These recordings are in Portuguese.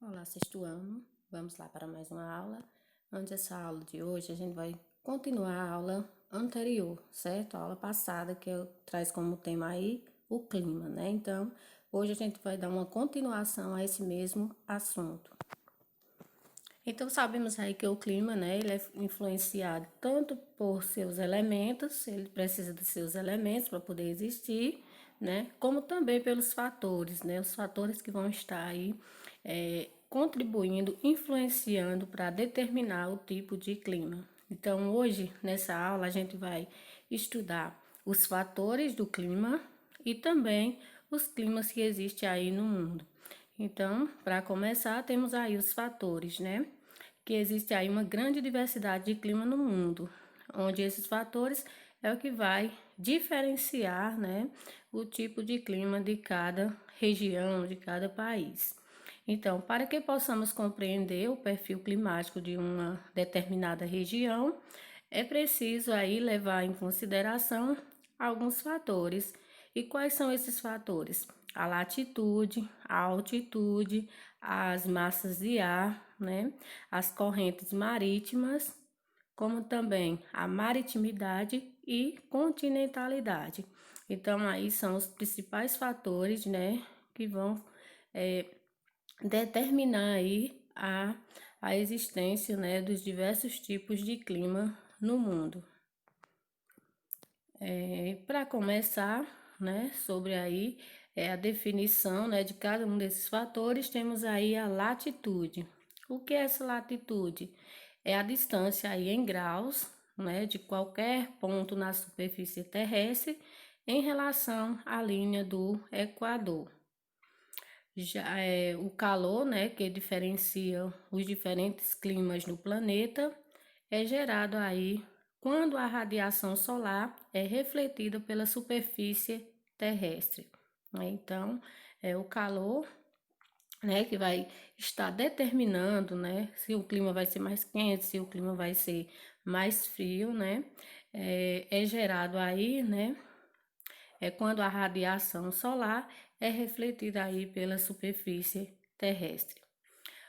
Olá, sexto ano. Vamos lá para mais uma aula. Antes dessa aula de hoje, a gente vai continuar a aula anterior, certo? A aula passada, que traz como tema aí o clima, né? Então, hoje a gente vai dar uma continuação a esse mesmo assunto. Então, sabemos aí que o clima, né, ele é influenciado tanto por seus elementos, ele precisa de seus elementos para poder existir, né, como também pelos fatores, né, os fatores que vão estar aí contribuindo, influenciando para determinar o tipo de clima. Então, hoje, nessa aula, a gente vai estudar os fatores do clima e também os climas que existem aí no mundo. Então, para começar, temos aí os fatores, né? Que existe aí uma grande diversidade de clima no mundo, onde esses fatores é o que vai diferenciar, né, o tipo de clima de cada região, de cada país. Então, para que possamos compreender o perfil climático de uma determinada região, é preciso aí levar em consideração alguns fatores. E quais são esses fatores? A latitude, a altitude, as massas de ar, né? As correntes marítimas, como também a maritimidade e continentalidade. Então, aí são os principais fatores, né, que vão determinar aí a existência, né, dos diversos tipos de clima no mundo. Para começar, né, sobre aí a definição, né, de cada um desses fatores, temos aí a latitude. O que é essa latitude? É a distância aí em graus, né, de qualquer ponto na superfície terrestre em relação à linha do Equador. Já é o calor, né, que diferencia os diferentes climas no planeta, é gerado aí quando a radiação solar é refletida pela superfície terrestre, né? Então, é o calor, né, que vai estar determinando, né, se o clima vai ser mais quente, se o clima vai ser mais frio, né? É gerado aí, né, é quando a radiação solar é refletida aí pela superfície terrestre,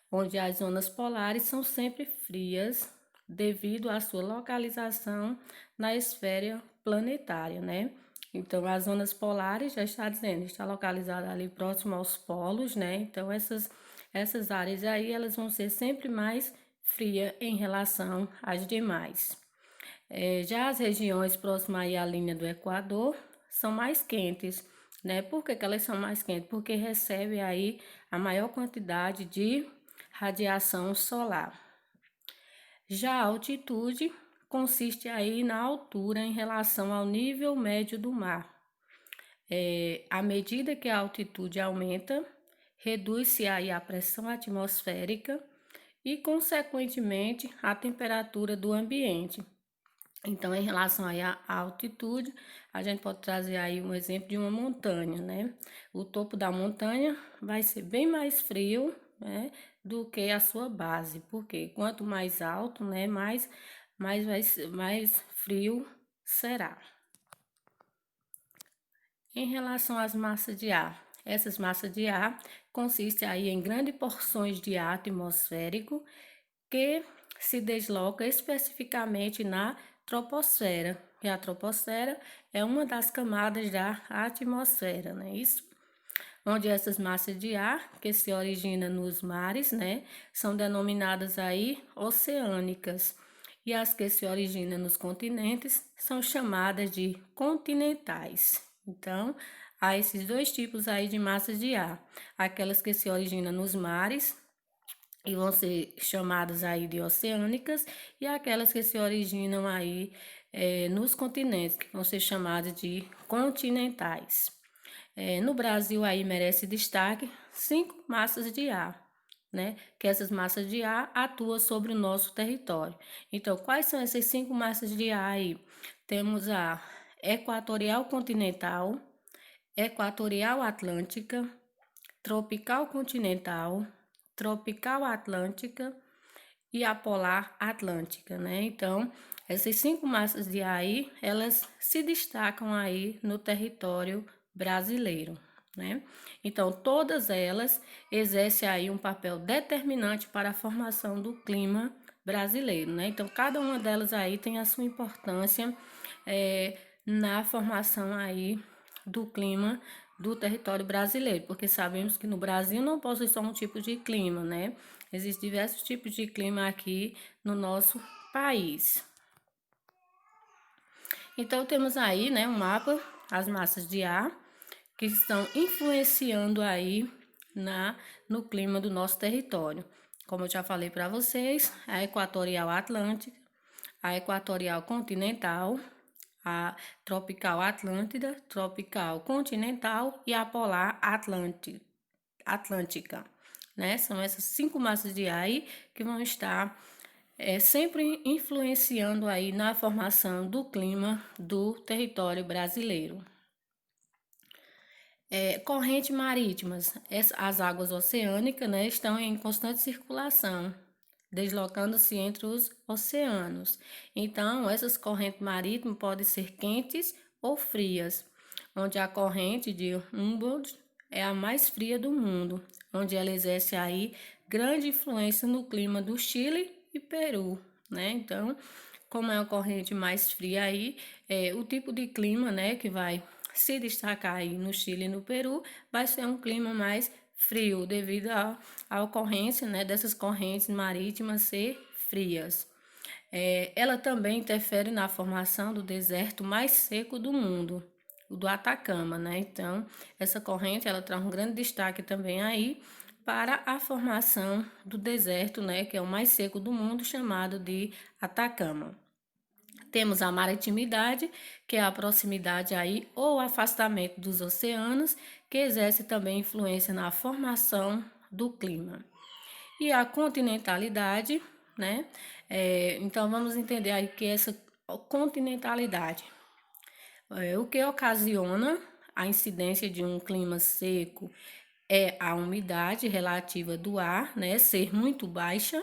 onde as zonas polares são sempre frias devido à sua localização na esfera planetária, né? Então, as zonas polares, já está dizendo, está localizada ali próximo aos polos, né? Então, essas áreas aí, elas vão ser sempre mais frias em relação às demais. Já as regiões próximas aí à linha do Equador são mais quentes, né? Por que elas são mais quentes? Porque recebem aí a maior quantidade de radiação solar. Já a altitude consiste aí na altura em relação ao nível médio do mar. À medida que a altitude aumenta, reduz-se aí a pressão atmosférica e, consequentemente, a temperatura do ambiente. Então, em relação aí à altitude, a gente pode trazer aí um exemplo de uma montanha, né? O topo da montanha vai ser bem mais frio, né, do que a sua base, porque quanto mais alto, né, mais frio será. Em relação às massas de ar, essas massas de ar consistem aí em grandes porções de ar atmosférico que se desloca especificamente na troposfera. E a troposfera é uma das camadas da atmosfera, não é isso? Onde essas massas de ar que se originam nos mares, né, são denominadas aí oceânicas. E as que se originam nos continentes são chamadas de continentais. Então, há esses dois tipos aí de massas de ar. Aquelas que se originam nos mares, e vão ser chamadas aí de oceânicas, e aquelas que se originam aí nos continentes, que vão ser chamadas de continentais. No Brasil aí merece destaque 5 massas de ar, né? Que essas massas de ar atuam sobre o nosso território. Então, quais são essas 5 massas de ar aí? Temos a equatorial continental, equatorial atlântica, tropical continental, tropical atlântica e a polar atlântica, né? Então, essas 5 massas de ar aí, elas se destacam aí no território brasileiro, né? Então, todas elas exercem aí um papel determinante para a formação do clima brasileiro, né? Então, cada uma delas aí tem a sua importância na formação aí do clima do território brasileiro, porque sabemos que no Brasil não possui só um tipo de clima, né? Existem diversos tipos de clima aqui no nosso país. Então, temos aí, né, um mapa, as massas de ar, que estão influenciando aí no clima do nosso território. Como eu já falei para vocês, a equatorial atlântica, a equatorial continental, a tropical atlântida, tropical continental e a polar atlântica, né? São essas 5 massas de ar aí que vão estar sempre influenciando aí na formação do clima do território brasileiro. Correntes marítimas, as águas oceânicas, né, estão em constante circulação, deslocando-se entre os oceanos. Então, essas correntes marítimas podem ser quentes ou frias, onde a corrente de Humboldt é a mais fria do mundo, onde ela exerce aí grande influência no clima do Chile e Peru, né? Então, como é uma corrente mais fria aí, o tipo de clima, né, que vai se destacar aí no Chile e no Peru, vai ser um clima mais frio, devido à ocorrência, né, dessas correntes marítimas ser frias. Ela também interfere na formação do deserto mais seco do mundo, o do Atacama, né? Então, essa corrente, ela traz um grande destaque também aí para a formação do deserto, né, que é o mais seco do mundo, chamado de Atacama. Temos a maritimidade, que é a proximidade aí ou afastamento dos oceanos, que exerce também influência na formação do clima. E a continentalidade, né? Então vamos entender aí que essa continentalidade, o que ocasiona a incidência de um clima seco é a umidade relativa do ar, né, ser muito baixa,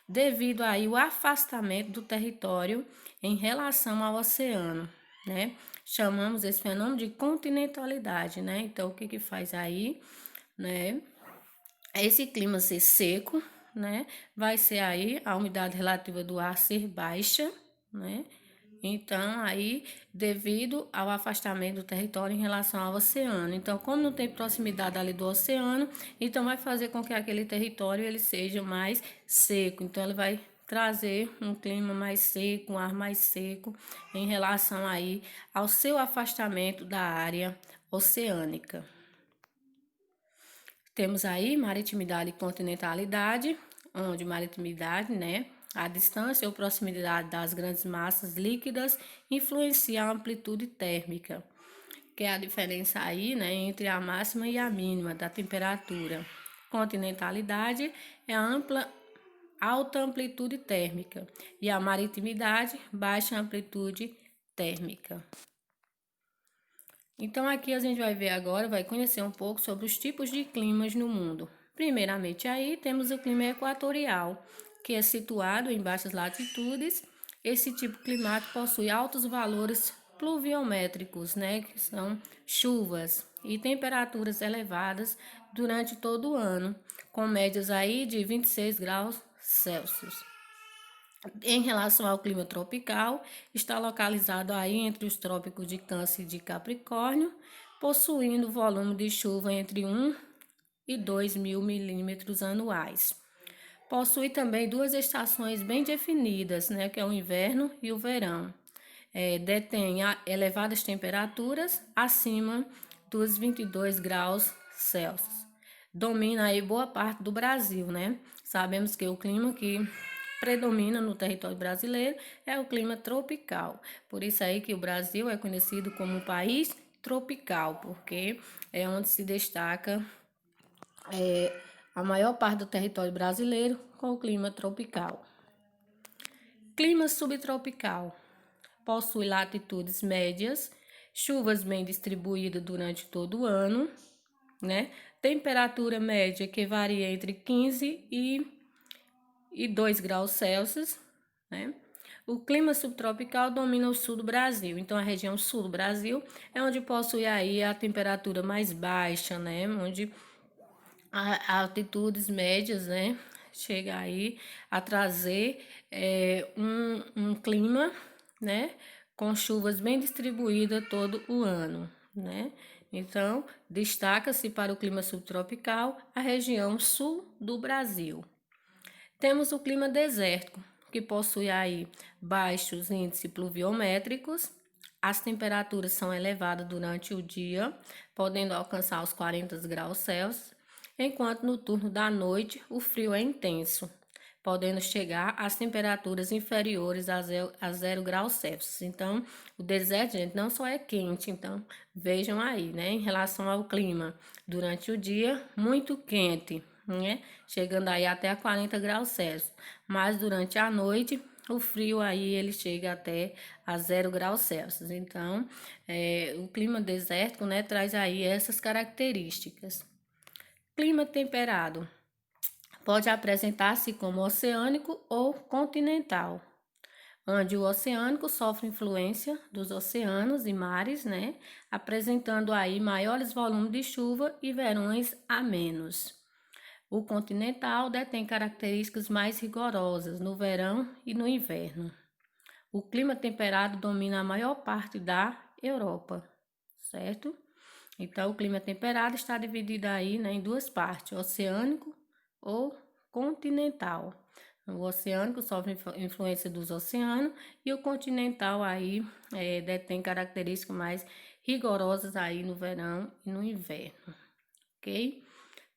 devido aí ao afastamento do território em relação ao oceano, né? Chamamos esse fenômeno de continentalidade, né? Então, o que que faz aí, né? Esse clima ser seco, né? Vai ser aí a umidade relativa do ar ser baixa, né? Então, aí, devido ao afastamento do território em relação ao oceano. Então, como não tem proximidade ali do oceano, então vai fazer com que aquele território ele seja mais seco. Então, ele vai trazer um clima mais seco, um ar mais seco em relação aí ao seu afastamento da área oceânica. Temos aí maritimidade e continentalidade, onde maritimidade, né, a distância ou proximidade das grandes massas líquidas influencia a amplitude térmica, que é a diferença aí, né, entre a máxima e a mínima da temperatura. Continentalidade é a alta amplitude térmica e a maritimidade, baixa amplitude térmica. Então, aqui a gente vai ver agora, vai conhecer um pouco sobre os tipos de climas no mundo. Primeiramente, aí temos o clima equatorial, que é situado em baixas latitudes. Esse tipo climático possui altos valores pluviométricos, né, que são chuvas e temperaturas elevadas durante todo o ano, com médias aí de 26 graus Celsius. Em relação ao clima tropical, está localizado aí entre os trópicos de Câncer e de Capricórnio, possuindo volume de chuva entre 1 e 2 mil milímetros anuais. Possui também 2 estações bem definidas, né, que é o inverno e o verão. Detém elevadas temperaturas acima dos 22 graus Celsius. Domina aí boa parte do Brasil, né? Sabemos que o clima que predomina no território brasileiro é o clima tropical. Por isso aí que o Brasil é conhecido como um país tropical, porque é onde se destaca a maior parte do território brasileiro com o clima tropical. Clima subtropical. Possui latitudes médias, chuvas bem distribuídas durante todo o ano, né? Temperatura média que varia entre 15 e 2 graus Celsius, né? O clima subtropical domina o sul do Brasil. Então, a região sul do Brasil é onde possui aí a temperatura mais baixa, né? Onde a altitudes médias, né? Chega aí a trazer um clima, né? Com chuvas bem distribuídas todo o ano, né? Então, destaca-se para o clima subtropical a região sul do Brasil. Temos o clima desértico, que possui aí baixos índices pluviométricos. As temperaturas são elevadas durante o dia, podendo alcançar os 40 graus Celsius, enquanto no turno da noite o frio é intenso, podendo chegar às temperaturas inferiores a 0 graus Celsius. Então, o deserto, gente, não só é quente, então vejam aí, né, em relação ao clima, durante o dia, muito quente, né, chegando aí até a 40 graus Celsius, mas durante a noite, o frio aí ele chega até a 0 graus Celsius. Então, o clima desértico, né, traz aí essas características. Clima temperado pode apresentar-se como oceânico ou continental, onde o oceânico sofre influência dos oceanos e mares, né, apresentando aí maiores volumes de chuva e verões a menos. O continental detém características mais rigorosas no verão e no inverno. O clima temperado domina a maior parte da Europa, certo? Então, o clima temperado está dividido aí, né, em duas partes, oceânico ou continental. O oceânico sofre influência dos oceanos e o continental aí detém características mais rigorosas aí no verão e no inverno, ok?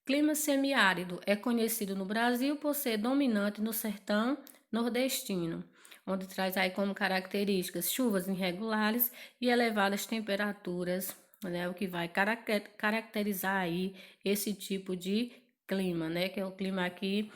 Clima semiárido é conhecido no Brasil por ser dominante no sertão nordestino, onde traz aí como características chuvas irregulares e elevadas temperaturas, né, o que vai caracterizar aí esse tipo de clima, né, que é o clima aqui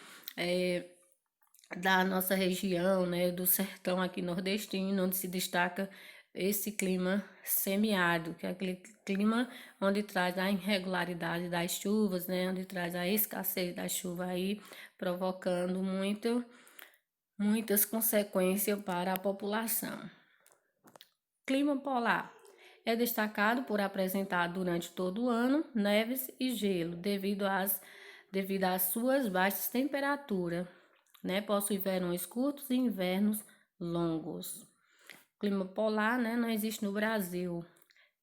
da nossa região, né, do sertão aqui nordestino, onde se destaca esse clima semiárido, que é aquele clima onde traz a irregularidade das chuvas, né, onde traz a escassez da chuva aí, provocando muitas consequências para a população. Clima polar é destacado por apresentar durante todo o ano neves e gelo, devido às suas baixas temperaturas, né? Possui verões curtos e invernos longos. Clima polar, né, não existe no Brasil.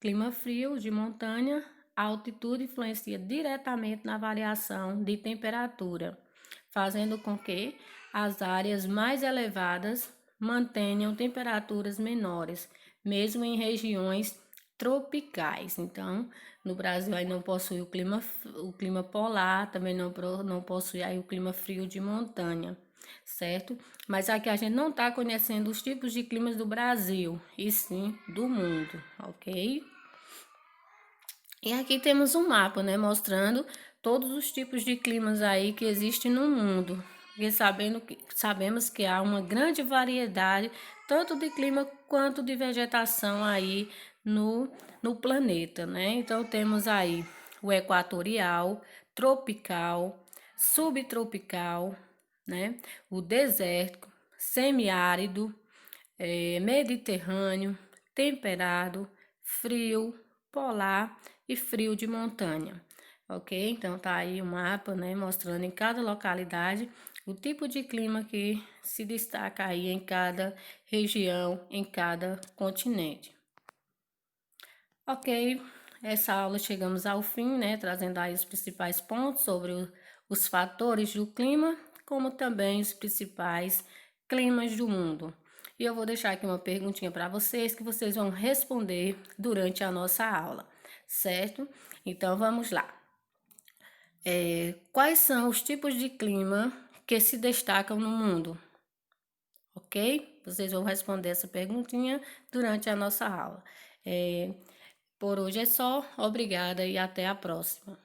Clima frio de montanha, a altitude influencia diretamente na variação de temperatura, fazendo com que as áreas mais elevadas mantenham temperaturas menores, mesmo em regiões tropicais. Então, no Brasil aí não possui o clima polar, também não possui aí o clima frio de montanha, certo? Mas aqui a gente não está conhecendo os tipos de climas do Brasil, e sim do mundo, ok? E aqui temos um mapa, né, mostrando todos os tipos de climas aí que existem no mundo. Porque sabemos que há uma grande variedade, tanto de clima quanto de vegetação aí no planeta, né? Então temos aí o equatorial, tropical, subtropical, né? O desértico, semiárido, mediterrâneo, temperado, frio, polar e frio de montanha, ok? Então tá aí o mapa, né, mostrando em cada localidade o tipo de clima que se destaca aí em cada região, em cada continente. Ok, essa aula chegamos ao fim, né, trazendo aí os principais pontos sobre os fatores do clima, como também os principais climas do mundo. E eu vou deixar aqui uma perguntinha para vocês que vocês vão responder durante a nossa aula, certo? Então vamos lá. Quais são os tipos de clima que se destacam no mundo? Ok? Vocês vão responder essa perguntinha durante a nossa aula. Por hoje é só. Obrigada e até a próxima.